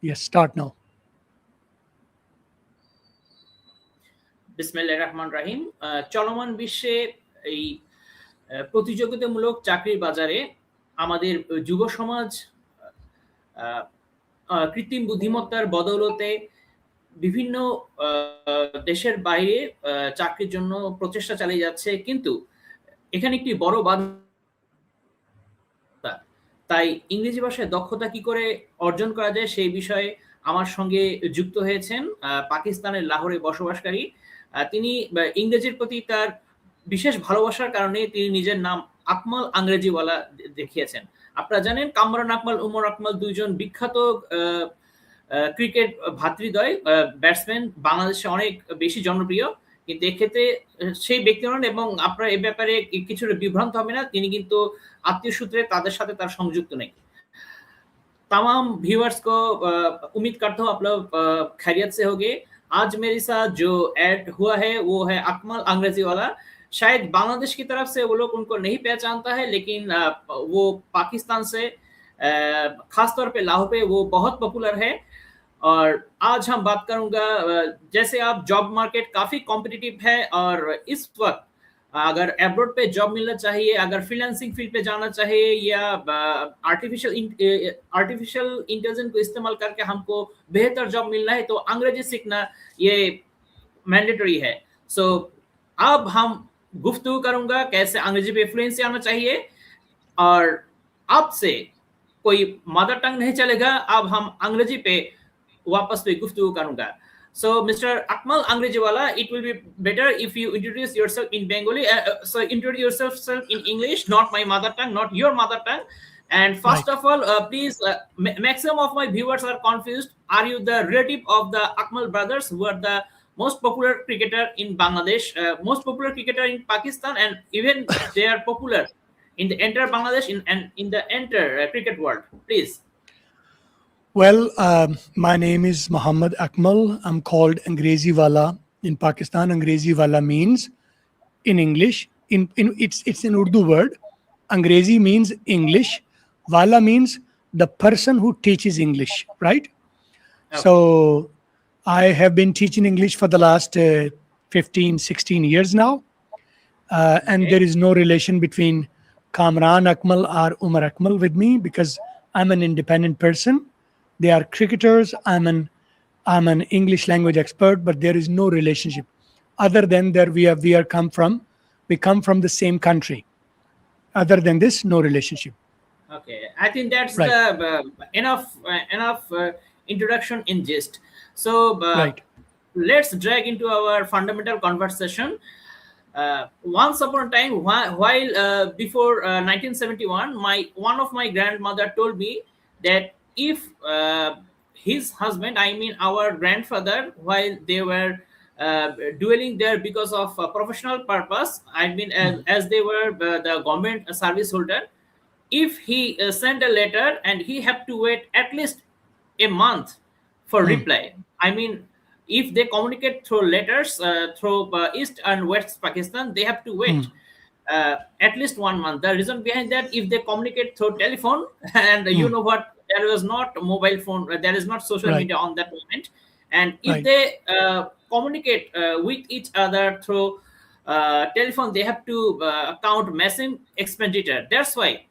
Yes, start now. বিসমিল্লাহির রহমানির রহিম। চলমান বিশ্বে এই প্রতিযোগিতামূলক চাকরির বাজারে আমাদের যুব সমাজ কৃত্রিম বুদ্ধিমত্তার বদৌলতে বিভিন্ন দেশের বাইরে চাকরির জন্য প্রচেষ্টা চালিয়ে যাচ্ছে, কিন্তু এখানে একটি বড় বাধা, তাই ইংরেজি ভাষায় দক্ষতা কি করে অর্জন করা যায় সেই বিষয়ে আমার সঙ্গে যুক্ত হয়েছেন পাকিস্তানের লাহোরে বসবাসকারী। তিনি ইংরেজির প্রতি তার বিশেষ ভালোবাসার কারণে তিনি নিজের নাম আকমাল আংরেজিওয়ালা দেখিয়েছেন। আপনারা জানেন কামরান আকমাল, উমর আকমাল দুইজন বিখ্যাত ক্রিকেট ভাতৃদ্বয় ব্যাটসম্যান, বাংলাদেশে অনেক বেশি জনপ্রিয়, কিন্তু এক্ষেত্রে সেই ব্যক্তি নন এবং আপনারা এ ব্যাপারে কিছুটা বিভ্রান্ত হবে না, তিনি কিন্তু आत्मीय सूत्रे ताদের সাথে তার সংযুক্ত নেই। तमाम व्यूअर्स को उम्मीद करता हूँ आप लोग खैरियत से होंगे। आज मेरे साथ जो ऐड हुआ है वो है अकमल अंग्रेजीवाला। शायद बांग्लादेश की तरफ से वो लोग उनको नहीं पहचानता है, लेकिन वो पाकिस्तान से खासतौर पे लाहौर पे वो बहुत पॉपुलर है। और आज हम बात करूंगा, जैसे आप जॉब मार्केट काफी कॉम्पिटिटिव है और इस वक्त अगर एब्रॉड पे जॉब मिलना चाहिए, अगर फ्रीलांसिंग फील्ड पे जाना चाहिए या आर्टिफिशियल इंटेलिजेंस को इस्तेमाल करके हमको बेहतर जॉब मिलना है, तो अंग्रेजी सीखना ये मैंडेटरी है। सो अब हम गुफ्तगू करूंगा कैसे अंग्रेजी पे फ्लुएंसी आना चाहिए, और आपसे कोई मदर टंग नहीं चलेगा। अब हम अंग्रेजी पे वापस पे गुफ्तगू करूंगा। So, Mr. Akmal Angreziwala, it will be better if you introduce yourself in Bengali. So, introduce yourself in English, not my mother tongue, not your mother tongue. And first of all, please, maximum of my viewers are confused. Are you the relative of the Akmal brothers, who are the most popular cricketer in Bangladesh, most popular cricketer in Pakistan, and even they are popular in the entire Bangladesh and in the entire cricket world? Please. Well, my name is Muhammad Akmal. I'm called Angreziwala in Pakistan. Angreziwala means, in English, it's an Urdu word. Angrezi means English. Wala means the person who teaches English, right? Okay. So I have been teaching English for the last 15, 16 years now. And there is no relation between Kamran Akmal or Umar Akmal with me, because I'm an independent person. They are cricketers. I'm an English language expert, but there is no relationship other than that we come from the same country. Other than this, no relationship. Okay, I think that's right. Enough introduction in gist. So right. Let's drag into our fundamental conversation. Once upon a time, while before 1971, one of my grandmother told me that if his husband, I mean our grandfather, while they were dueling there because of professional purpose, I mean as they were the government service holder, if he sent a letter and he had to wait at least a month for reply. I mean, if they communicate through letters through East and West Pakistan, they have to wait at least 1 month. The reason behind that, if they communicate through telephone, and you know what, there was not mobile phone, there is not social media on that moment, and if they communicate with each other through telephone, they have to count massive expenditure. That's why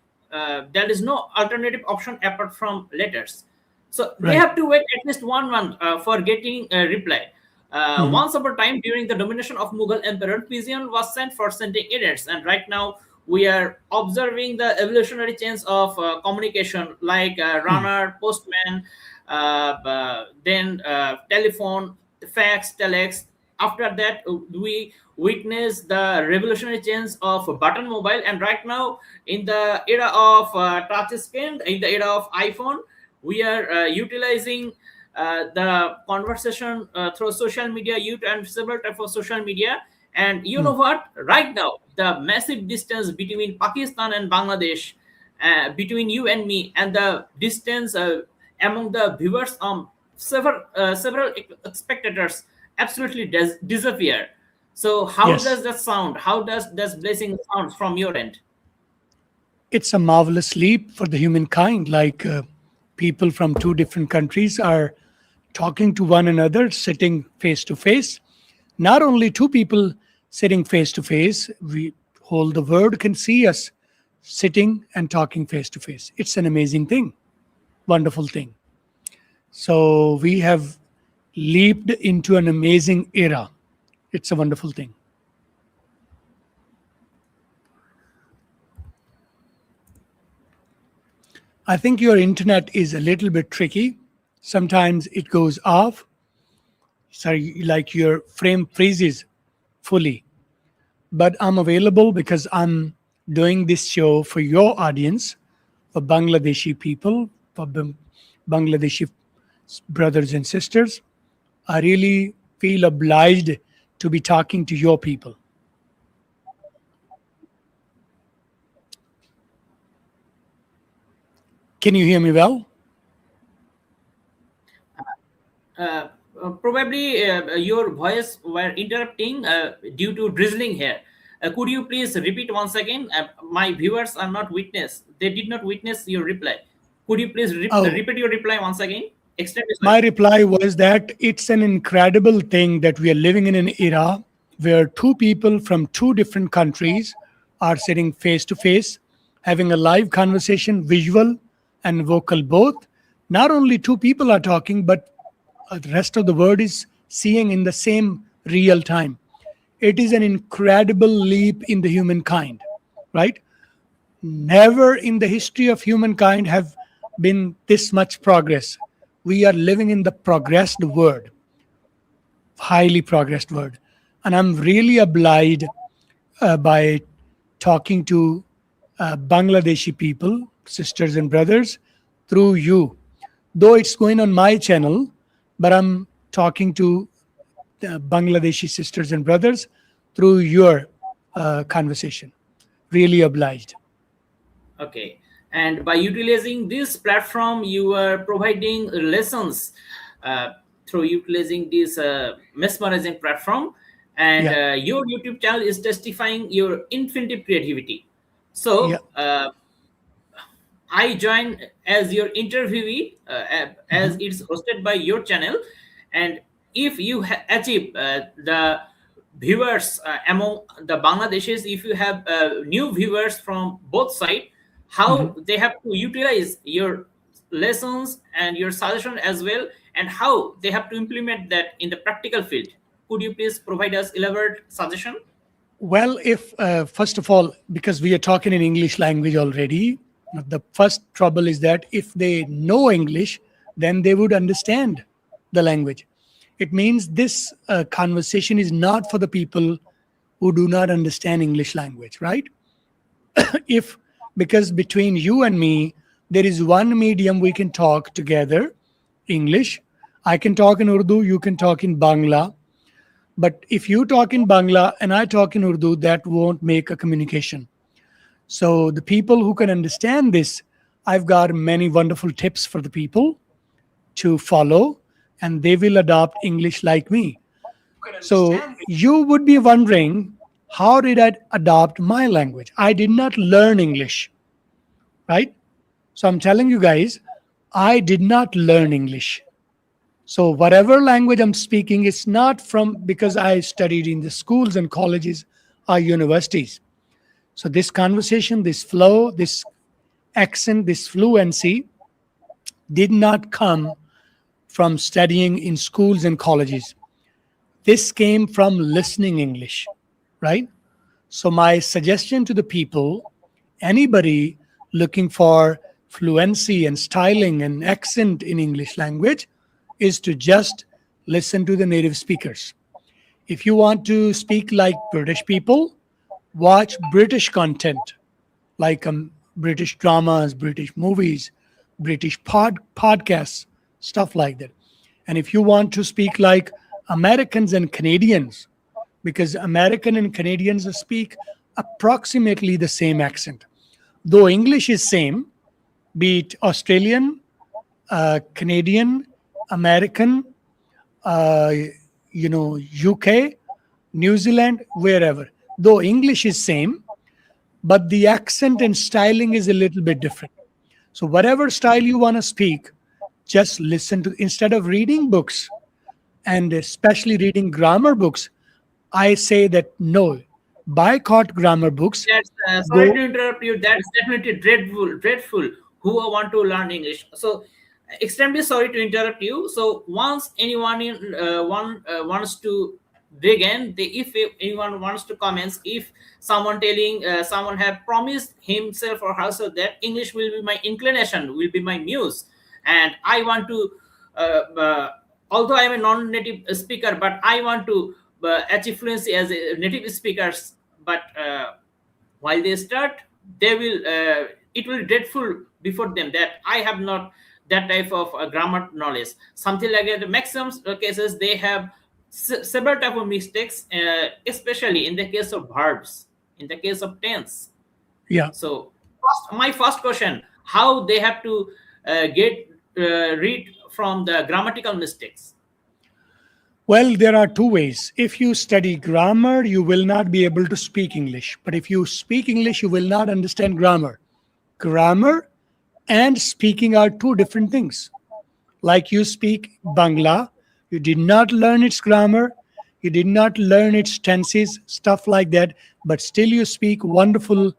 there is no alternative option apart from letters. So they have to wait at least 1 month for getting a reply. Once upon a time, during the domination of Mughal emperor, pigeon was sent for sending letters, and right now we are observing the evolutionary change of communication, like runner, postman, then telephone, fax, telex. After that, we witness the revolutionary change of button mobile, and right now, in the era of touch screen, in the era of iPhone, we are utilizing the conversation through social media, YouTube, and several types of social media. And you know what? Right now, the massive distance between Pakistan and Bangladesh, between you and me, and the distance among the viewers, several spectators, absolutely disappear. So how does that sound? How does this blessing sound from your end? It's a marvelous leap for the humankind. Like people from two different countries are talking to one another, sitting face to face. Not only two people sitting face to face, we whole the world can see us sitting and talking face to face. It's an amazing thing, wonderful thing. So we have leaped into an amazing era. It's a wonderful thing. I think your internet is a little bit tricky. Sometimes it goes off. Sorry, like your frame freezes fully. But I'm available because I'm doing this show for your audience, for Bangladeshi people, for Bangladeshi brothers and sisters. I really feel obliged to be talking to your people. Can you hear me well? Probably your voice were interrupting due to drizzling here. Could you please repeat once again? My viewers are not witness. They did not witness your reply. Could you please repeat your reply once again? My reply was that it's an incredible thing that we are living in an era where two people from two different countries are sitting face to face, having a live conversation, visual and vocal both. Not only two people are talking, but the rest of the world is seeing in the same real time. It is an incredible leap in the humankind, right? Never in the history of humankind have been this much progress. We are living in the progressed world, highly progressed world. And I'm really obliged by talking to Bangladeshi people, sisters and brothers, through you. Though it's going on my channel, but I'm talking to Bangladeshi sisters and brothers through your conversation. Really obliged. Okay. And by utilizing this platform, you are providing lessons through utilizing this mesmerizing platform. And your YouTube channel is testifying your infinite creativity. So I join as your interviewee as it's hosted by your channel. And if you achieve the viewers among the Bangladeshis, if you have new viewers from both sides, how they have to utilize your lessons and your suggestion as well, and how they have to implement that in the practical field. Could you please provide us elaborate suggestion? Well, if first of all, because we are talking in English language already, the first trouble is that if they know English, then they would understand the language. It means this conversation is not for the people who do not understand English language, right? Because between you and me, there is one medium we can talk together, English. I can talk in Urdu, you can talk in Bangla. But if you talk in Bangla and I talk in Urdu, that won't make a communication. So the people who can understand this, I've got many wonderful tips for the people to follow, and they will adopt English like me. So you would be wondering, how did I adopt my language? I did not learn English, right? So I'm telling you guys, I did not learn English. So whatever language I'm speaking, it's not from because I studied in the schools and colleges or universities. So this conversation, this flow, this accent, this fluency did not come from studying in schools and colleges. This came from listening English, right? So my suggestion to the people, anybody looking for fluency and styling and accent in English language, is to just listen to the native speakers. If you want to speak like British people, watch British content, like British dramas, British movies, British podcasts, stuff like that. And if you want to speak like Americans and Canadians, because American and Canadians speak approximately the same accent. Though English is same, be it Australian, Canadian, American, UK, New Zealand, wherever. Though English is same, but the accent and styling is a little bit different. So whatever style you want to speak, just listen to, instead of reading books and especially reading grammar books, I say that no, boycott grammar books. That's sorry Go, to interrupt you. That's definitely dreadful. Dreadful. Who want to learn English? So, extremely sorry to interrupt you. So, once anyone in one wants to begin, if anyone wants to comments, if someone telling someone have promised himself or herself that English will be my inclination, will be my muse, and I want to. Although I am a non-native speaker, but I want to achieve fluency as a native speakers. But while they start, they will it will be dreadful before them that I have not that type of grammar knowledge, something like that. The maximum cases they have several type of mistakes, especially in the case of verbs, in the case of tense. yeah. So my first question, how they have to get rid from the grammatical mistakes? Well, there are two ways. If you study grammar, you will not be able to speak English. But if you speak English, you will not understand grammar. Grammar and speaking are two different things. Like you speak Bangla, you did not learn its grammar, you did not learn its tenses, stuff like that, but still you speak wonderful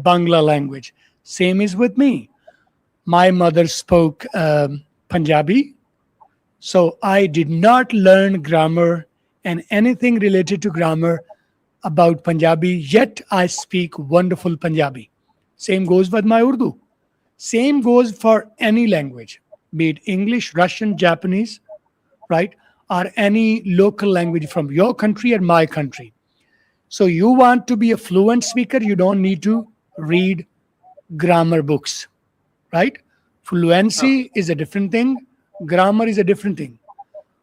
Bangla language. Same is with me. My mother spoke Punjabi, so I did not learn grammar and anything related to grammar about Punjabi, yet I speak wonderful Punjabi. Same goes with my Urdu. Same goes for any language, be it English, Russian, Japanese, right? Or any local language from your country or my country. So you want to be a fluent speaker, you don't need to read grammar books, right? Okay. Fluency is a different thing, grammar is a different thing.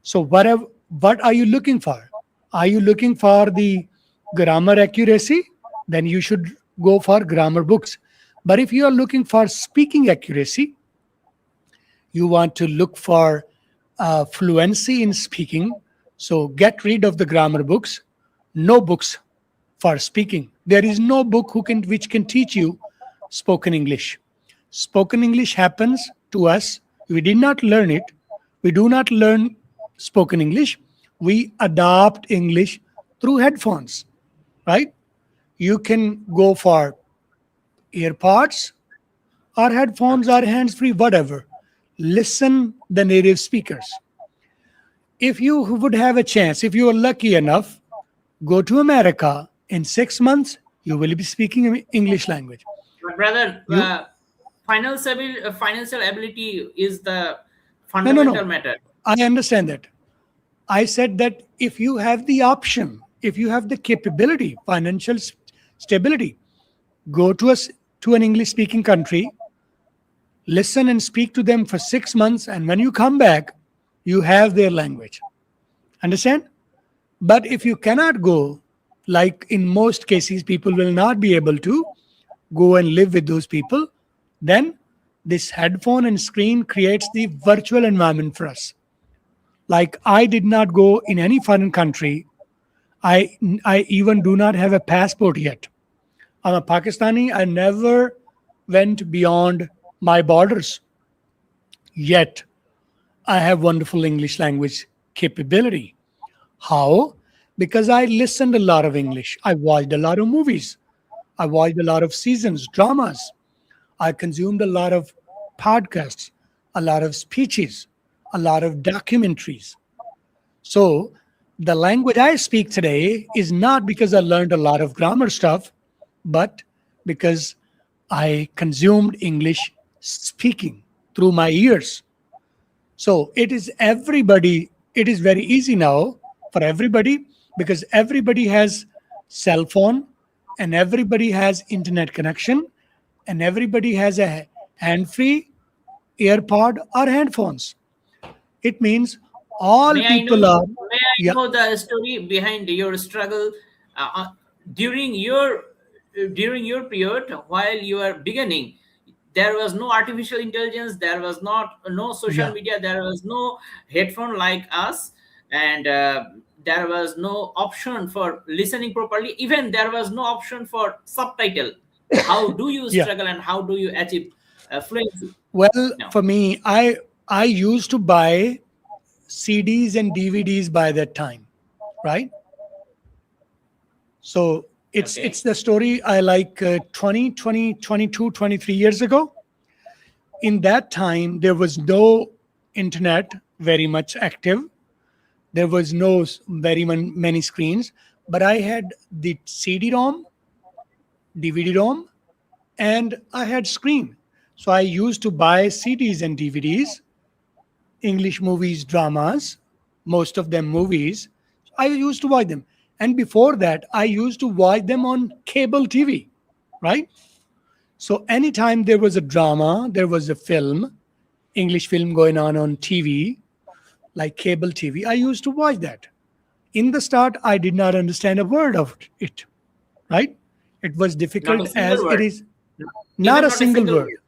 So what are you looking for? Are you looking for the grammar accuracy? Then you should go for grammar books. But if you are looking for speaking accuracy, you want to look for fluency in speaking. So get rid of the grammar books. No books for speaking. There is no book which can teach you spoken English. Spoken English happens to us. We did not learn it. We do not learn spoken English. We adopt English through headphones, right? You can go for earpods or headphones or hands-free, whatever. Listen the native speakers. If you would have a chance, if you are lucky enough, go to America. In 6 months, you will be speaking English language. But brother, You financial ability is the no. fundamental matter. I understand that. I said that if you have the option, if you have the capability, financial stability, go to an English speaking country, listen and speak to them for 6 months, and when you come back, you have their language. Understand? But if you cannot go, like in most cases, people will not be able to go and live with those people, then this headphone and screen creates the virtual environment for us. Like I did not go in any foreign country. I even do not have a passport yet. I'm a Pakistani. I never went beyond my borders. Yet I have wonderful English language capability. How? Because I listened a lot of English. I watched a lot of movies. I watched a lot of seasons, dramas. I consumed a lot of podcasts, a lot of speeches, a lot of documentaries. So the language I speak today is not because I learned a lot of grammar stuff, but because I consumed English speaking through my ears. So it is very easy now for everybody because everybody has cell phone and everybody has internet connection and everybody has a hand-free earpod or headphones. It means all people are, May I yeah, know the story behind your struggle during your during your period while you are beginning? There was no artificial intelligence. There was not no social yeah, media. There was no headphone like us, and there was no option for listening properly. Even there was no option for subtitle. How do you yeah. struggle and how do you achieve? Fluency. Well, No. for me, I used to buy CDs and DVDs by that time, right? So it's Okay. the story I like 20, 20, 22, 23 years ago. In that time, there was no internet very much active. There was no many screens, but I had the CD-ROM, DVD-ROM, and I had screen. So I used to buy CDs and DVDs, English movies, dramas, most of them movies. I used to watch them. And before that, I used to watch them on cable TV, right? So anytime there was a drama, there was a film, English film going on TV, like cable TV, I used to watch that. In the start, I did not understand a word of it, right? It was Not difficult a single as it word. is. Not Even a not a single single word. word.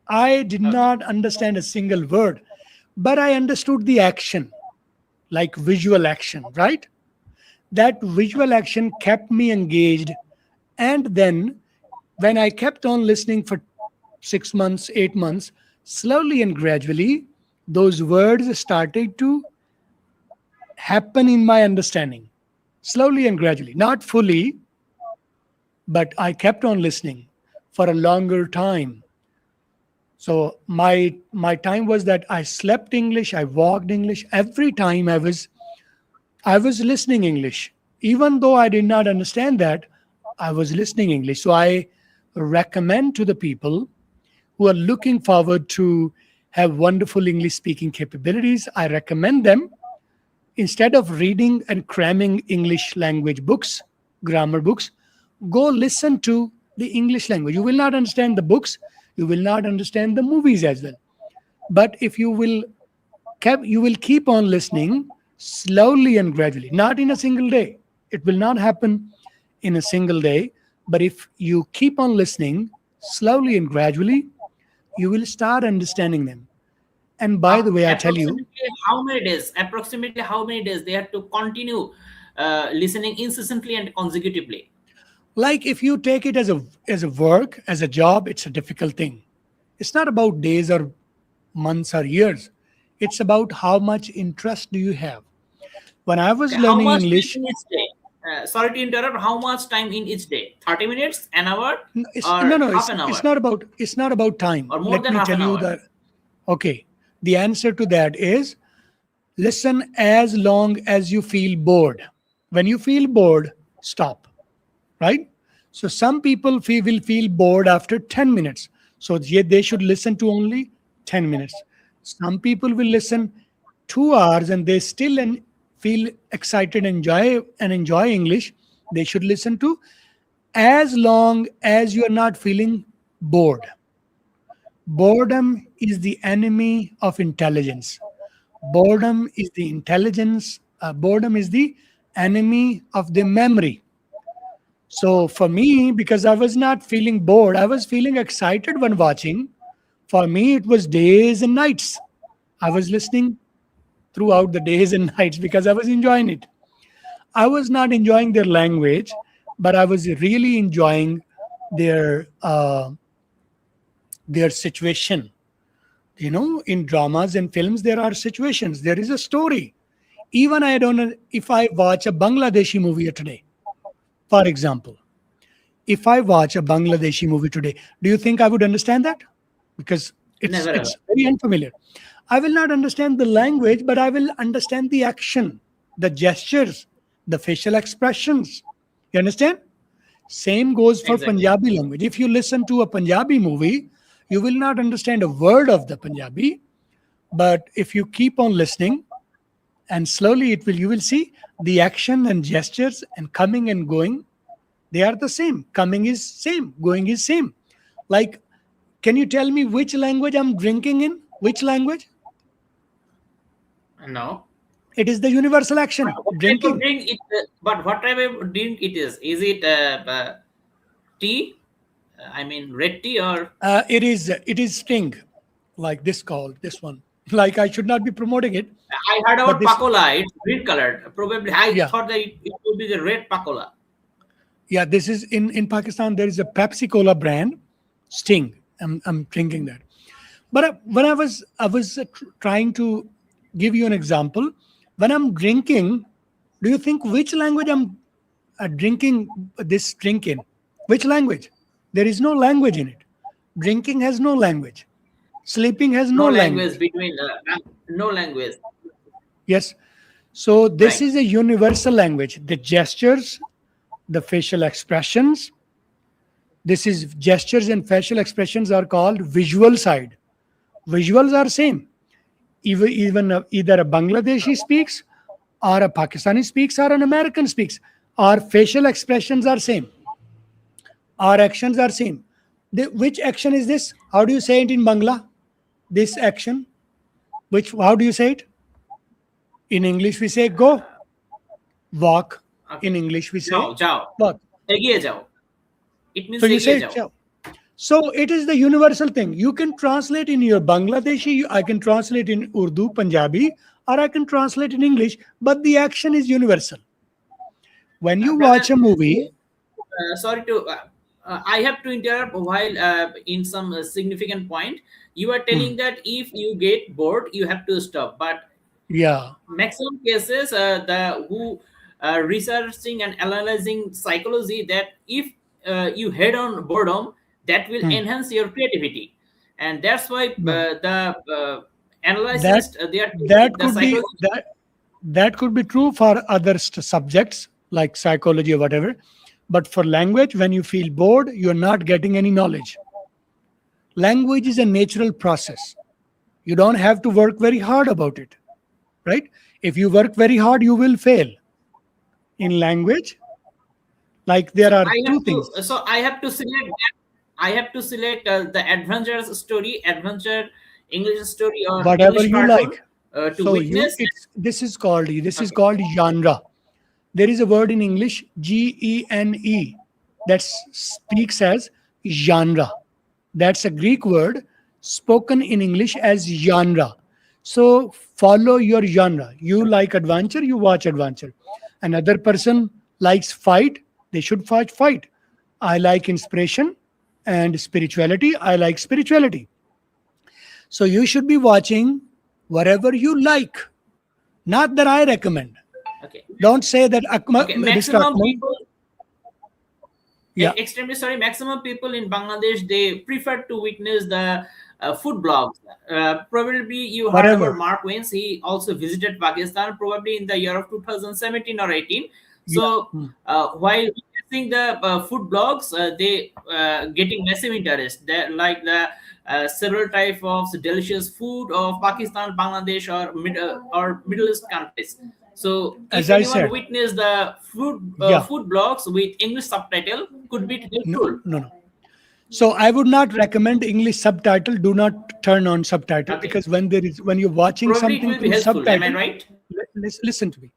I did Okay. not understand a single word, but I understood the action, like visual action, right? That visual action kept me engaged. And then when I kept on listening for 6 months, 8 months, slowly and gradually, those words started to happen in my understanding, slowly and gradually, not fully, but I kept on listening for a longer time. So my time was that I slept English, I walked English. Every time I was listening English. Even though I did not understand that, I was listening English. So I recommend to the people who are looking forward to have wonderful English speaking capabilities, I recommend them, instead of reading and cramming English language books, grammar books, go listen to the English language. You will not understand the books, you will not understand the movies as well. But if you will keep on listening slowly and gradually, not in a single day. It will not happen in a single day. But if you keep on listening slowly and gradually, you will start understanding them. And by the way, I tell you, Approximately how many days? Approximately how many days they have to continue listening incessantly and consecutively? like if you take it as a work, as a job, it's a difficult thing. It's not about days or months or years. It's about how much interest do you have. When I Okay, was how learning much time English, in each day? Sorry to interrupt. How much time in each day? 30 minutes, an hour, it's no or no half it's an it's hour, not about it's not about time. or more Let than me half tell an you hour? that. Okay, the answer to that is listen as long as you feel bored. When you feel bored, stop, right? So some people will feel bored after 10 minutes. So they should listen to only 10 minutes. Some people will listen 2 hours and they still feel excited, enjoy English. They should listen to as long as you are not feeling bored. Boredom is the enemy of intelligence. Boredom is the enemy of the memory. So for me, because I was not feeling bored, I was feeling excited when watching. For me, it was days and nights. I was listening throughout the days and nights because I was enjoying it. I was not enjoying their language, but I was really enjoying their uh, their situation. In dramas and films, there are situations. There is a story. Even I don't know if I watch a Bangladeshi movie today, for example. If I watch a Bangladeshi movie today, do you think I would understand that? Because it's Never ever. it's very unfamiliar. I will not understand the language, but I will understand the action, the gestures, the facial expressions. You understand? Same goes for Exactly. Punjabi language. If you listen to a Punjabi movie, you will not understand a word of the Punjabi, but if you keep on listening and slowly you will see the action and gestures and coming and going, they are the same. Coming is same, going is same. Like, can you tell me which language I'm drinking in? Which language? No. It is the universal action, What type of drinking. drink it? But what type of drink it is? Is it tea? I mean, red tea, or It is Sting, like this called this one. Like I should not be promoting it, I heard but about this, pakola. It's green colored. Probably, I yeah, thought that it would be the red pakola. yeah. This is in Pakistan. There is a Pepsi Cola brand, Sting. I'm drinking that. But when I was trying to give you an example. When I'm drinking, do you think which language I'm drinking this drink in? Which language? There is no language in it. Drinking has no language. Sleeping has No no language language. between no language. Yes. So this Right. is a universal language. The gestures, the facial expressions. This is gestures and facial expressions are called visual side. Visuals are same. Even either a Bangladeshi speaks, or a Pakistani speaks, or an American speaks. Our facial expressions are same. Our actions are same. Which action is this? How do you say it in Bangla? This action. Which? How do you say it? In English we say go. Walk. Okay. In English we যাও say যাও, walk. এগিয়ে যাও, it So means you এগিয়ে say যাও. ciao. So it is the universal thing. You can translate in your Bangladeshi, I can translate in Urdu, Punjabi, or I can translate in English, but the action is universal. When you Brother, watch a movie, sorry to I have to interrupt while in some significant point. You are telling that if you get bored, you have to stop. But yeah, maximum cases, the who researching and analyzing psychology, that if you head on boredom, that will enhance your creativity, and that's why no, the that analysis they are telling that the could be psychology. that could be true for other subjects like psychology or whatever. But for language, when you feel bored, you're not getting any knowledge. Language is a natural process. You don't have to work very hard about it, right? If you work very hard, you will fail. In language, like there So are I two have to things. so I have to select I have to select the adventurous story, adventure English story or Whatever English you like. cartoon to So you witness. it's this is Okay. called genre. There is a word in English, Gene, that speaks as genre. That's a Greek word spoken in English as genre. So follow your genre. You like adventure, you watch adventure. Another person likes fight, they should fight. I like inspiration and spirituality, I like spirituality. So you should be watching whatever you like, not that I recommend. Okay. Don't say that Okay. Mr. Maximum Akmal. people, Yeah, extremely sorry, maximum people in Bangladesh, they prefer to witness the food blogs. Probably you heard about whatever. Mark Wayne. He also visited Pakistan probably in the year of 2017 or 18. Yeah. So while witnessing the food blogs, they getting massive interest. They like the several type of delicious food of Pakistan, Bangladesh, or Middle East countries. So if As I anyone said, witness the yeah. food blogs with English subtitle, could be No, helpful. no, no. So I would not recommend English subtitle. Do not turn on subtitle, Okay, because when you're watching probably it something will be through helpful. Am I subtitle, right? listen to me.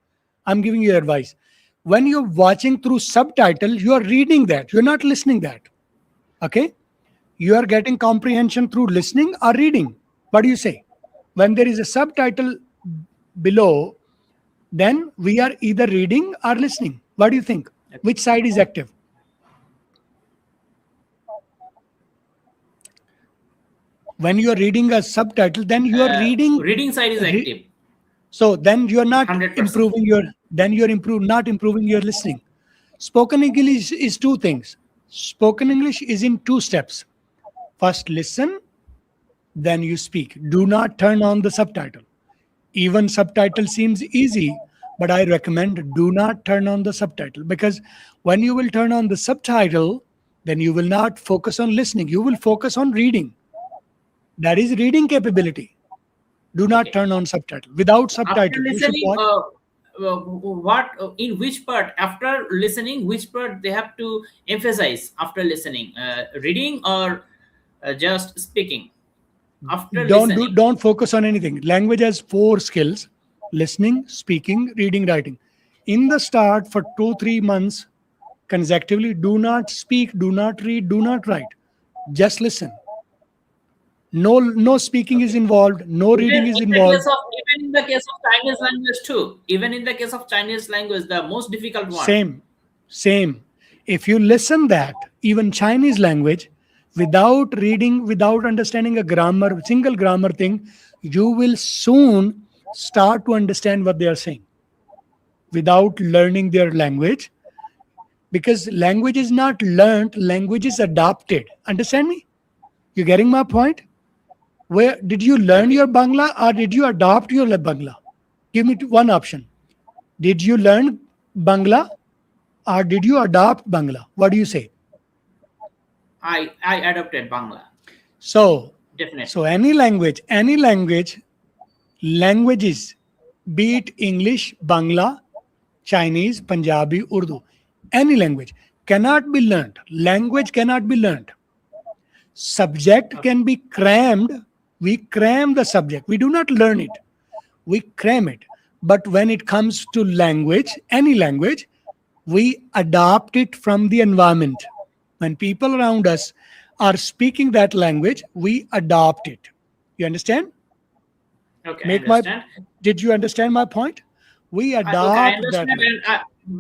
I'm giving you advice. When you're watching through subtitle, you are reading that. You're not listening that. Okay? You are getting comprehension through listening or reading. What do you say? When there is a subtitle below, then we are either reading or listening. What do you think? Which side is active? When you are reading a subtitle, then you are reading. Reading side is re- active, so then you are not 100%. improving your. Then you are not improving your listening. Spoken English is two things. Spoken English is in two steps. First, listen, then you speak. Do not turn on the subtitle. Even subtitle seems easy, but I recommend do not turn on the subtitle, because when you will turn on the subtitle, then you will not focus on listening. You will focus on reading. That is reading capability. Do not Okay. turn on subtitle. Without After subtitle, you should listening, watch. what in which part after listening, which part they have to emphasize after listening? Reading or just speaking after listening? Don't focus on anything. Language has four skills: listening, speaking, reading, writing. In the start, for 2-3 months consecutively, do not speak, do not read, do not write. Just listen. No speaking is Okay. involved, no Even reading is in the involved. case of even in the case of Chinese language too. Even in the case of Chinese language, the most difficult one. Same. If you listen that, even Chinese language, Without reading, without understanding a grammar, single grammar thing, you will soon start to understand what they are saying without learning their language. Because language is not learned, language is adopted. Understand me? You getting my point? Where did you learn Okay. your Bangla or did you adopt your Bangla? Give me one option. Did you learn Bangla or did you adopt Bangla? What do you say? I adopted Bangla. So, Definitely. languages, be it English, Bangla, Chinese, Punjabi, Urdu, any language cannot be learned. Language cannot be learned. Subject Okay. can be crammed. We cram the subject. We do not learn it. We cram it. But when it comes to language, any language, we adopt it from the environment. When people around us are speaking that language, we adopt it. You understand? Okay, I Make my understand. Did you understand my point? We Okay, I adopt that understand. And language.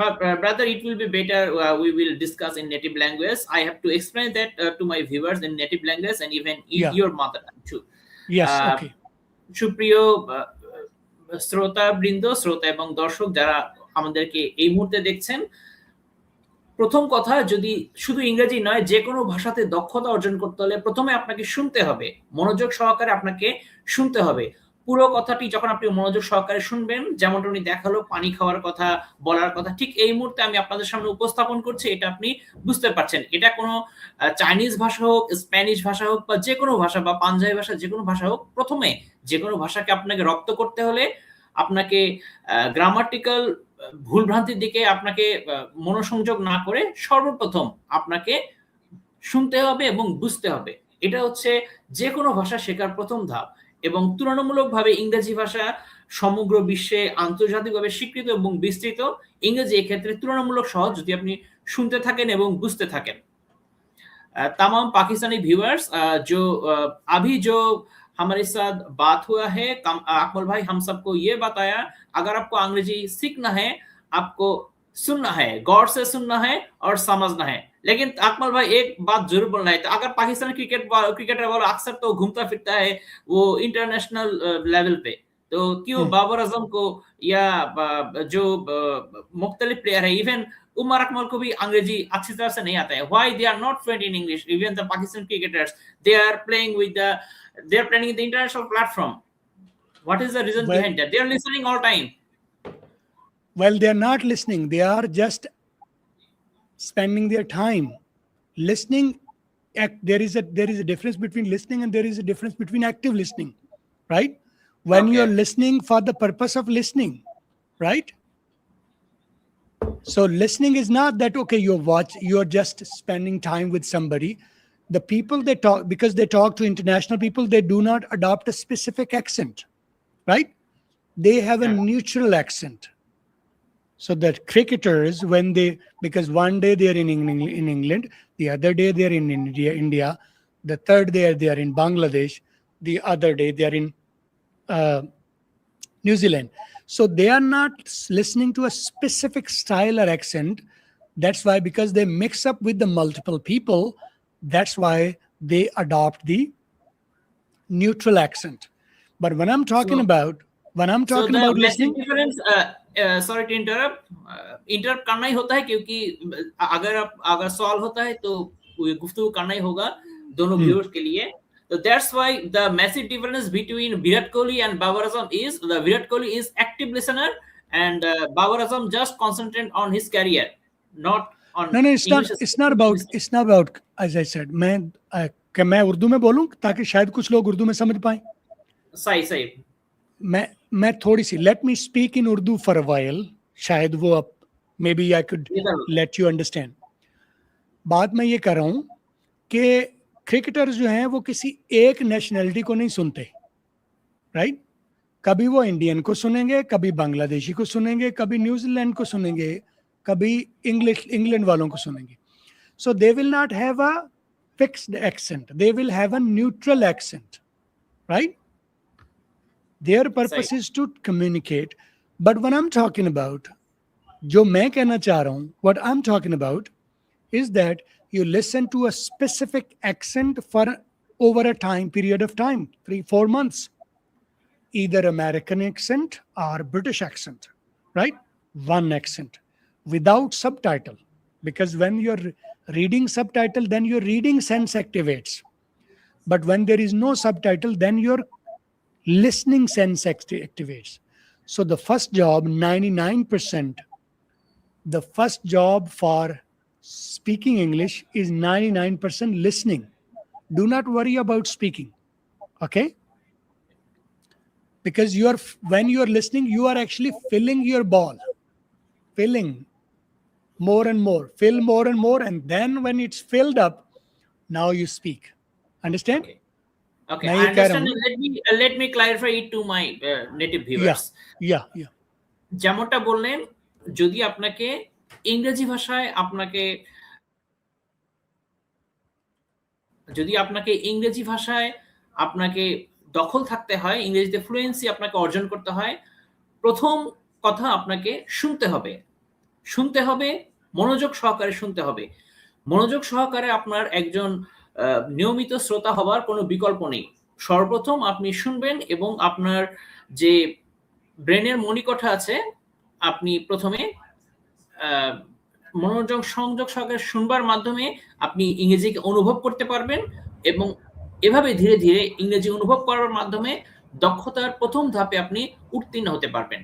but brother, it will be better. We will discuss in native language. I have to explain that to my viewers in native language and even in Yeah. your mother tongue too. Yes. Uh, Okay. সুপ্রিয় শ্রোতা বৃন্দ, শ্রোতা এবং দর্শক যারা আমাদেরকে এই মুহূর্তে দেখছেন, প্রথম কথা, যদি শুধু ইংরেজি নয়, যে কোনো ভাষাতে দক্ষতা অর্জন করতে হলে প্রথমে আপনাকে শুনতে হবে, মনোযোগ সহকারে আপনাকে শুনতে হবে। পুরো কথাটি যখন আপনি মনোযোগ সহকারে শুনবেন, যেমনটা উনি দেখালো পানি খাওয়ার কথা, বলার কথা, ঠিক এই মুহূর্তে আমি আপনাদের সামনে উপস্থাপন করছি, এটা আপনি বুঝতে পারছেন। এটা কোনো চাইনিজ ভাষা হোক, স্প্যানিশ ভাষা হোক, বা যে কোনো ভাষা, বা পাঞ্জাবি ভাষা, যে কোনো ভাষা হোক, প্রথমে যে কোনো ভাষাকে আপনাকে রপ্ত করতে হলে আপনাকে গ্রামাটিক্যাল ভুলভ্রান্তির দিকে আপনাকে মনোসংযোগ না করে সর্বপ্রথম আপনাকে শুনতে হবে এবং বুঝতে হবে। এটা হচ্ছে যে কোনো ভাষা শেখার প্রথম ধাপ। এবং তুলনামূলকভাবে ইংরেজি ভাষা সমগ্র বিশ্বে আন্তর্জাতিকভাবে স্বীকৃত এবং বিস্তৃত। ইংরেজি এক্ষেত্রে তুলনামূলক সহজ যদি আপনি শুনতে থাকেন এবং বুঝতে থাকেন। तमाम पाकिस्तानी व्यूअर्स जो अभी जो हमारे साथ बात हुआ है, अकमल भाई हम सबको ये बताया, अगर आपको अंग्रेजी सीखना है, आपको सुनना है, गौर से सुनना है और समझना है। लेकिन अकमल भाई एक बात जरूर बोलना है, तो अगर पाकिस्तानी क्रिकेटर वाला अक्सर तो घूमता फिरता है वो इंटरनेशनल लेवल पे, तो क्यों बाबर आजम को या जो मुख्तलिफ प्लेयर है, इवन उमर अकमल को भी अंग्रेजी अच्छी तरह से नहीं आता है। Why they are not fluent in English? Even the Pakistan cricketers, they are playing in the international platform. What is the reason Well, behind that? They are listening all time. well, they are not listening. They are just spending their time listening. There is a difference between listening and there is a difference between active listening, right? When Okay. you're listening for the purpose of listening, right? So listening is not that, okay, you're just spending time with somebody. The people they talk, because they talk to international people, they do not adopt a specific accent, right? They have a neutral accent. So that cricketers, because one day they're in England, the other day they're in India, the third day they are in Bangladesh, the other day they are in New Zealand. So they are not listening to a specific style or accent. That's why, because they mix up with the multiple people, that's why they adopt the neutral accent. But when I'm talking about the listening, massive difference, sorry to interrupt, interrupt करना ही होता है, क्योंकि अगर सवाल होता है तो गुफ्तगू करना ही होगा दोनों व्यूअर्स के लिए। So that's why the massive difference between Virat Kohli and Babar Azam is the Virat Kohli is active listener and Babar Azam just concentrate on his career, not on no, it's English. not about, as I said, मैं उर्दू में बोलूं ताकि शायद कुछ लोग उर्दू में समझ पाए। सही मैं थोड़ी सी, let me speak in Urdu for a while, शायद वो अब maybe I could let you understand। बात मैं ये कर रहा हूं कि क्रिकेटर्स जो हैं वो किसी एक नेशनलिटी को नहीं सुनते, राइट? कभी वो इंडियन को सुनेंगे, कभी बांग्लादेशी को सुनेंगे, कभी न्यूजीलैंड को सुनेंगे, कभी इंग्लैंड वालों को सुनेंगे। So they will not have a fixed accent, they will have a neutral accent, right? Their purpose is to communicate. But when I'm talking about, जो मैं कहना चाह रहा हूं, what I'm talking about is that You listen to a specific accent for over a time period of time, 3-4 months, either American accent or British accent, right? One accent without subtitle. Because when you're reading subtitle, then your reading sense activates. But when there is no subtitle, then your listening sense activates. So the first job, 99%, the first job for speaking English is 99% listening. Do not worry about speaking. Okay? Because when you are listening, you are actually filling your ball, filling more and more, fill more and more, and then when it's filled up, now you speak. Understand? Okay. Okay, मैं I ये कह रहा understand. हूँ. Let me clarify it to my native viewers. Yeah. যেমনটা বললেন, যদি আপনাকে ইংরেজি ভাষায় আপনাকে দখল থাকতে হয়, ইংরেজিতে ফ্লুয়েন্সি আপনাকে অর্জন করতে হয়, প্রথম কথা আপনাকে শুনতে হবে, মনোযোগ সহকারে শুনতে হবে। মনোযোগ সহকারে আপনার একজন নিয়মিত শ্রোতা হবার কোনো বিকল্প নেই। সর্বপ্রথম আপনি শুনবেন এবং আপনার যে ব্রেনের মণিকোঠা আছে, আপনি প্রথমে মনোযোগ সংযোগ সহকারে শুনবার মাধ্যমে আপনি ইংরেজিকে অনুভব করতে পারবেন এবং এভাবে ধীরে ধীরে ইংরেজি অনুভব করার মাধ্যমে দক্ষতার প্রথম ধাপে আপনি উত্তীর্ণ হতে পারবেন।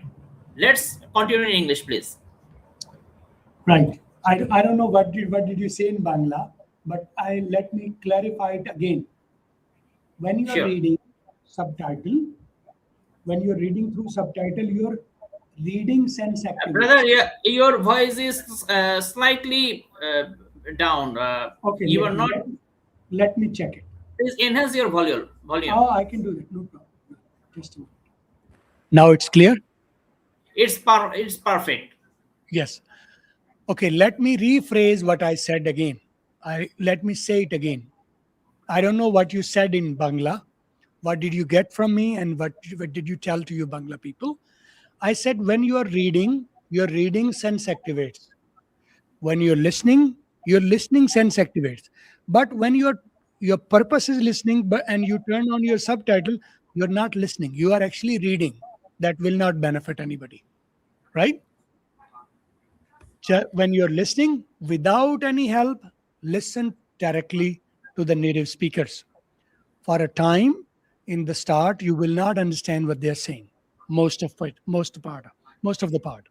Let's continue in English, please. Right. I don't know what did you say in Bangla, but let me clarify it again. When you are reading subtitle, when you're reading through subtitle, your reading sense activates. Brother, your voice is slightly down. Okay. You are not. Let me check it. Please enhance your volume. Oh, I can do that. No problem. Just a moment. Now it's clear? It's perfect. Yes. Okay, let me rephrase what I said again. Let me say it again. I don't know what you said in Bangla. What did you get from me and what did you tell to your Bangla people? I said when you are reading, your reading sense activates. When you're listening, your listening sense activates. But when your purpose is listening and you turn on your subtitle, you're not listening. You are actually reading. That will not benefit anybody. Right? When you're listening without any help, listen directly to the native speakers. For a time, in the start, you will not understand what they're saying. Most of the part,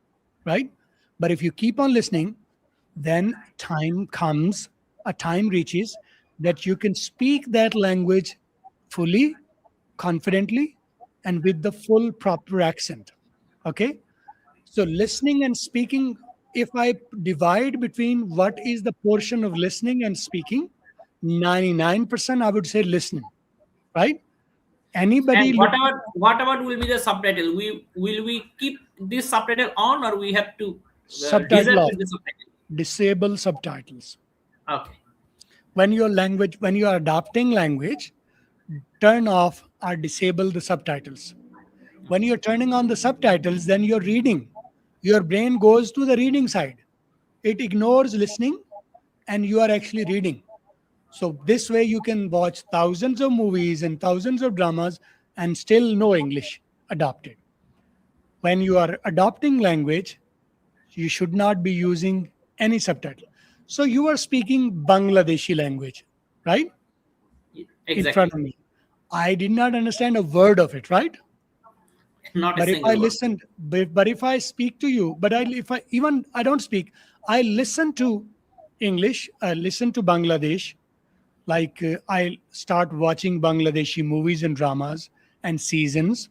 right? But if you keep on listening, then a time reaches that you can speak that language fully, confidently, and with the full proper accent. Okay? So listening and speaking, if I divide between what is the portion of listening and speaking, 99% I would say listening, right? Anybody. And what about will be the subtitle? Will we keep this subtitle on or we have to disable subtitles? Okay. When you are adapting language, turn off or disable the subtitles. When you're turning on the subtitles, then you're reading. Your brain goes to the reading side. It ignores listening and you are actually reading. So this way you can watch thousands of movies and thousands of dramas and still know English adopted. When you are adopting language, you should not be using any subtitle. So you are speaking Bangladeshi language, right? Exactly. In front of me. I did not understand a word of it, right? Not but a if I listened, but if I speak to you, but I don't speak, I listen to English, I listen to Bangladesh, like I start watching Bangladeshi movies and dramas and seasons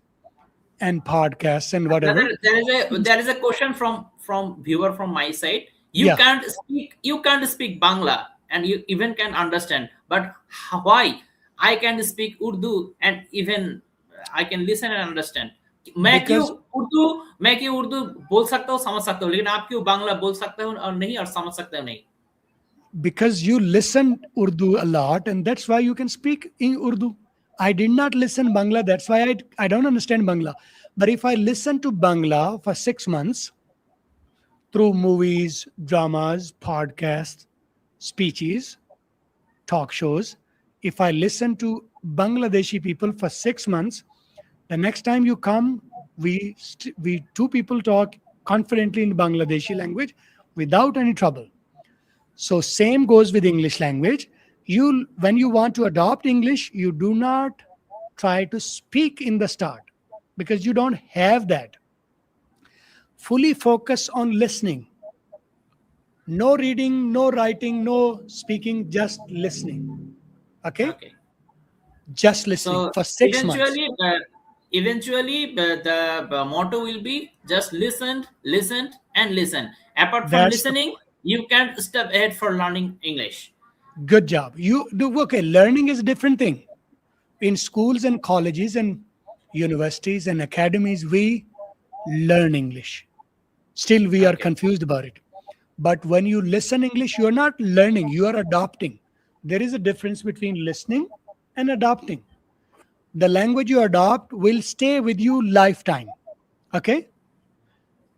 and podcasts and whatever. There is a question from viewer from my side. You can't speak Bangla and you even can understand, but why I can speak Urdu and even I can listen and understand. मैं क्यों उर्दू बोल सकता हूँ, समझ सकता हूँ, लेकिन आप क्यों बांग्ला बोल सकते हो और नहीं और समझ सकते हो नहीं? Because you listen Urdu a lot and that's why you can speak in Urdu. I did not listen Bangla, that's why I don't understand Bangla. But if I listen to Bangla for 6 months through movies, dramas, podcasts, speeches, talk shows. If I listen to Bangladeshi people for 6 months, the next time you come, we two people talk confidently in Bangladeshi language without any trouble. So same goes with English language. When you want to adopt English, you do not try to speak in the start because you don't have that. Fully focus on listening. No reading, no writing, no speaking, just listening. Okay? Okay. Just listening So for 6 months. eventually, the motto will be just listen, listen, and listen. Apart from That's the listening, you can't step ahead for learning English. good job. You do okay. Learning is a different thing. In schools and colleges and universities and academies, we learn English. Still, we are Okay. confused about it. But when you listen English, you are not learning, you are adopting. There is a difference between listening and adopting. The language you adopt will stay with you lifetime. Okay?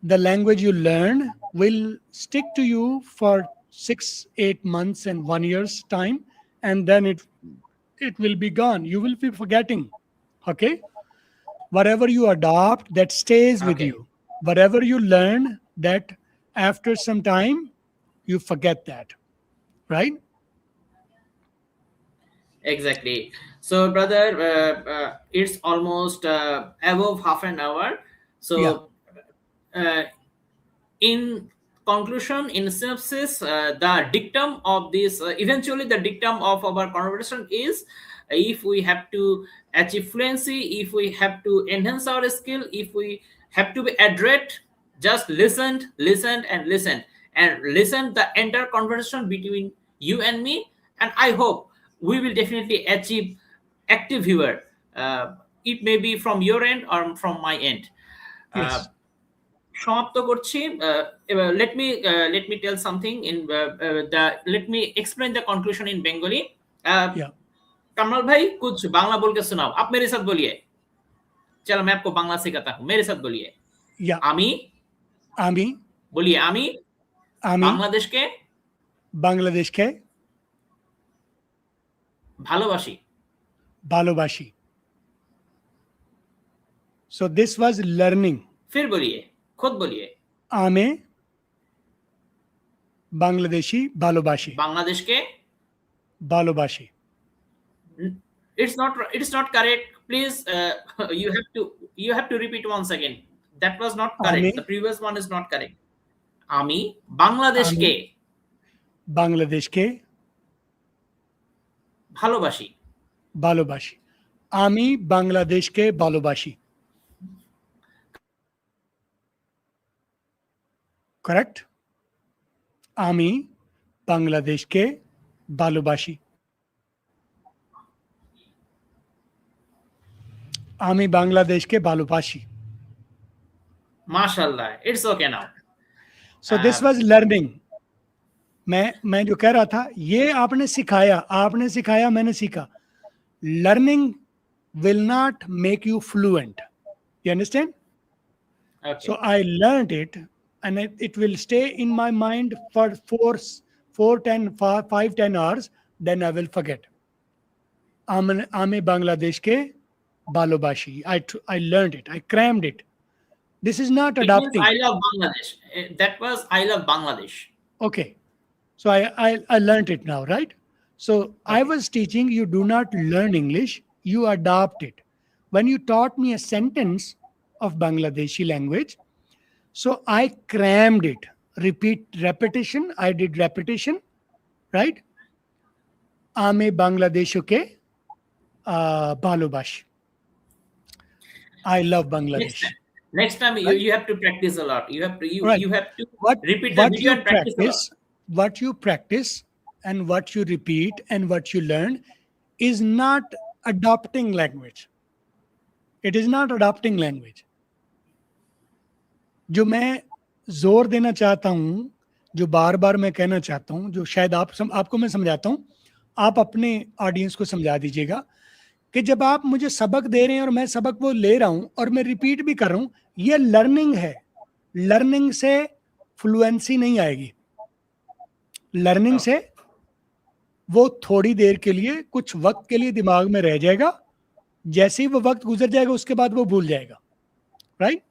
The language you learn will stick to you for 6, 8 months and 1 year's time, and then it will be gone. You will be forgetting. Okay? Whatever you adopt, that stays with Okay. you. Whatever you learn, that after some time, you forget that. Right? Exactly. So, brother, it's almost above half an hour. Yeah. So, uh, in conclusion, in synopsis, the dictum of this, eventually, the dictum of our conversation is if we have to achieve fluency, if we have to enhance our skill, if we have to be adroit, just listen, and listen the entire conversation between you and me. And I hope we will definitely achieve active viewer. It may be from your end or from my end. Uh, Yes. সমাপ্ত করছি let me tell something in let me explain the conclusion in Bengali. Yeah. कमल भाई कुछ बांग्ला बोल के सुनाओ आप मेरे साथ बोलिए चलो मैं आपको बांग्ला सिखाता हूँ मेरे साथ बोलिए Yeah. আমি আমি बोलिए আমি আমি বাংলাদেশকে বাংলাদেশকে ভালোবাসি ভালোবাসি. So this was learning. फिर बोलिए खुद बोलिए আমি বাংলাদেশি ভালোবাসি. বাংলাদেশকে ভালোবাসি. it's not correct please you have to repeat once again that was not correct আমি the previous one is not correct আমি আমি বাংলাদেশকে বাংলাদেশকে ভালোবাসি ভালোবাসি. আমি বাংলাদেশকে ভালোবাসি. Correct? আমি বাংলাদেশকে ভালোবাসি. আমি বাংলাদেশকে ভালোবাসি. माशाल्लाह it's okay now So this was learning. मैं जो कह रहा था ये आपने सिखाया मैंने सीखा. Learning will not make you fluent. You understand? okay So I learned it and it will stay in my mind for 5-10 hours, then I will forget. আমি বাংলাদেশকে ভালোবাসি. I learned it. I crammed it. This is not it means adopting. I love Bangladesh. That was I love Bangladesh. Okay. So I learned it now, right? So I was teaching you do not learn English, you adopt it. When you taught me a sentence of Bangladeshi language, so I crammed it. Repetition. I did repetition, right? Ame Bangladeshoke balobashi. I love Bangladesh. Next time Right? you have to practice a lot. You have to Right. you have to What repeat the video you and practice a lot. what you practice and what you repeat and what you learn is not adopting language. It is not adopting language. जो मैं जोर देना चाहता हूं, जो बार बार मैं कहना चाहता हूं, जो शायद आपको मैं समझाता हूं, आप अपने ऑडियंस को समझा दीजिएगा कि जब आप मुझे सबक दे रहे हैं और मैं सबक वो ले रहा हूं और मैं रिपीट भी कर रहा हूं, ये लर्निंग है. लर्निंग से फ्लुएंसी नहीं आएगी. लर्निंग से वो थोड़ी देर के लिए, कुछ वक्त के लिए दिमाग में रह जाएगा, जैसे ही वो वक्त गुजर जाएगा उसके बाद वो भूल जाएगा, राइट?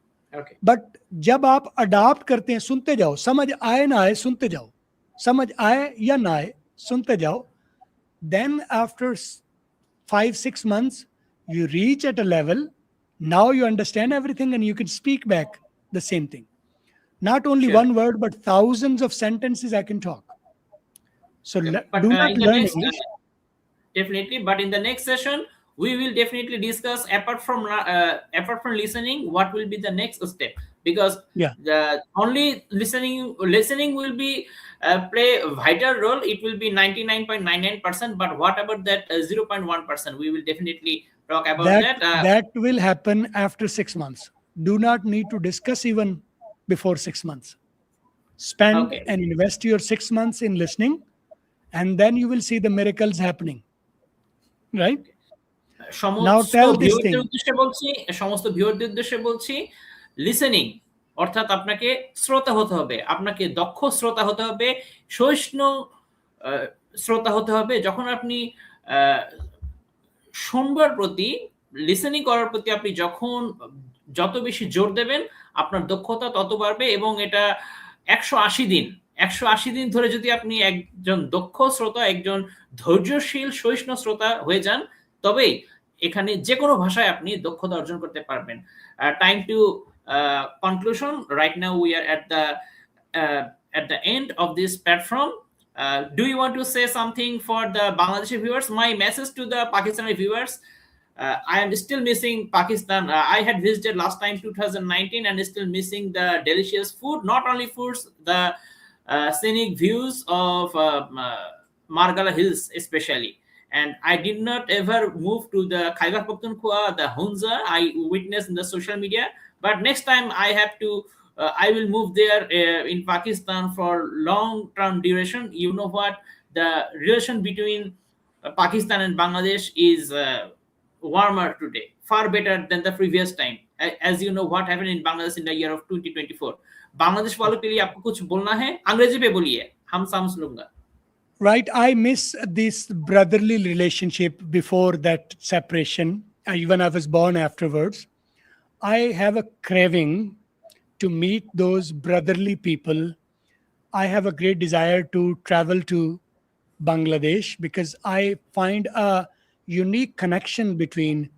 बट जब आप अडाप्ट करते हैं, सुनते जाओ, समझ आए ना आए सुनते जाओ, समझ आए या ना आए सुनते जाओ, then after 5-6 months you reach at a level, now you understand everything and you can speak back the same thing. Not only one word but thousands of sentences I can talk. So do not learn English. Definitely, but in the next session we will definitely discuss, apart from listening, what will be the next step, because the only listening will be play a vital role. It will be 99.99%, but what about that 0.1%? We will definitely talk about that. That will happen after 6 months. Do not need to discuss even before 6 months. Spend and invest your 6 months in listening, and then you will see the miracles happening. Right? Now tell this thing. সমস্ত ভিউয়ারদের উদ্দেশ্যে বলছি, listening অর্থাৎ আপনাকে শ্রোতা হতে হবে, আপনাকে দক্ষ শ্রোতা হতে হবে, সহিষ্ণু শ্রোতা হতে হবে। যখন আপনি শুনবার প্রতি, লিসেনিং করার প্রতি আপনি যখন যত বেশি জোর দেবেন, আপনার দক্ষতা তত বাড়বে, এবং এটা 180 দিন ধরে যদি আপনি একজন দক্ষ শ্রোতা, একজন ধৈর্যশীল সহিষ্ণু শ্রোতা হয়ে যান, তবেই এখানে যে কোনো ভাষায় আপনি দক্ষতা অর্জন করতে পারবেন। Time to conclusion, right now we are at the end of this platform. Do you want to say something for the Bangladeshi viewers? My message to the Pakistani viewers, I am still missing Pakistan. I had visited last time 2019 and still missing the delicious food, not only foods, the scenic views of Margala Hills especially. And I did not ever move to the Khyber Pakhtunkhwa, the Hunza I witnessed in the social media, but next time I will move there in Pakistan for long-term duration. You know what? The relation between Pakistan and Bangladesh is warmer today, far better than the previous time. As you know what happened in Bangladesh in the year of 2024. Bangladesh वालों के लिए आपको कुछ बोलना है? अंग्रेजी पे बोलिए, हम समझ लूंगा। Right, I miss this brotherly relationship before that separation. Even I was born afterwards. I have a craving to meet those brotherly people. I have a great desire to travel to Bangladesh because I find a unique connection between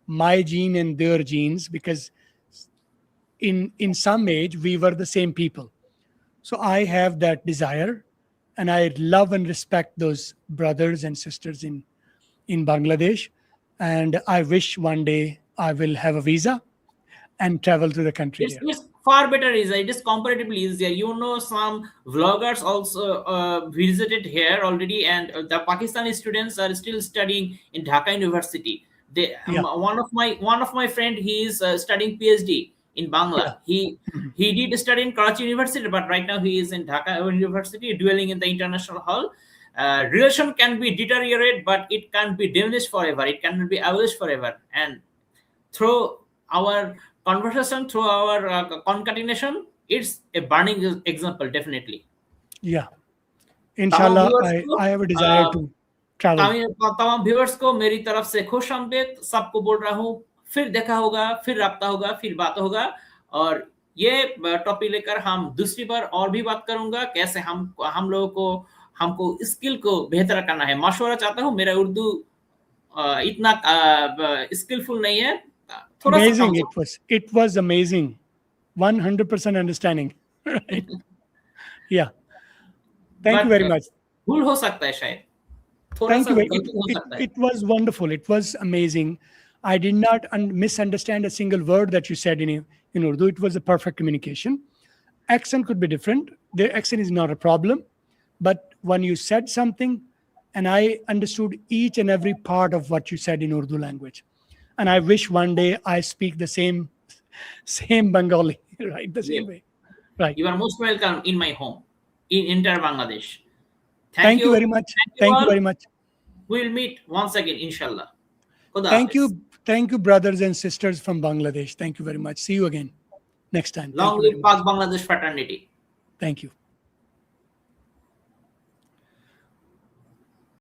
my gene and their genes, because in some age we were the same people. So I have that desire, and I love and respect those brothers and sisters in Bangladesh. And I wish one day I will have a visa and travel to the country. It's far better easier. It is comparatively easier. You know, some vloggers also visited here already, and the Pakistani students are still studying in Dhaka University. One of my friend, he is studying PhD in Bangla. He did study in Karachi University, but right now he is in Dhaka University, dwelling in the international hall. Relation can be deteriorated, but it can't be diminished forever. It cannot be abolished forever. And through our conversation, through our concatenation, it's a burning example, definitely. Yeah, inshallah, I have a desire to travel. तमाम viewers को मेरी तरफ से खुश आमदीद, सबको बोल रहा हूँ, फिर देखा होगा, फिर राब्ता होगा, फिर बात होगा, और ये टॉपिक लेकर हम दूसरी बार और भी बात करूंगा, कैसे हम लोगों को हमको स्किल को बेहतर करना है। मशवरा चाहता हूँ, मेरा उर्दू इतना स्किलफुल नहीं है। Amazing, it was amazing, 100% understanding. Right? Yeah, thank you very much. भूल हो सकता है शायद, thank you. It was wonderful, it was amazing. I did not misunderstand a single word that you said in Urdu. It was a perfect communication. Accent could be different. The accent is not a problem, but when you said something and I understood each and every part of what you said in Urdu language. And I wish one day I speak the same Bengali, right? The same way. Right. You are most welcome in my home, in entire Bangladesh. Thank you very much. Thank you very much. We'll meet once again, inshallah. Thank you, brothers and sisters from Bangladesh. Thank you very much. See you again next time. Long live Pak Bangladesh fraternity. Thank you.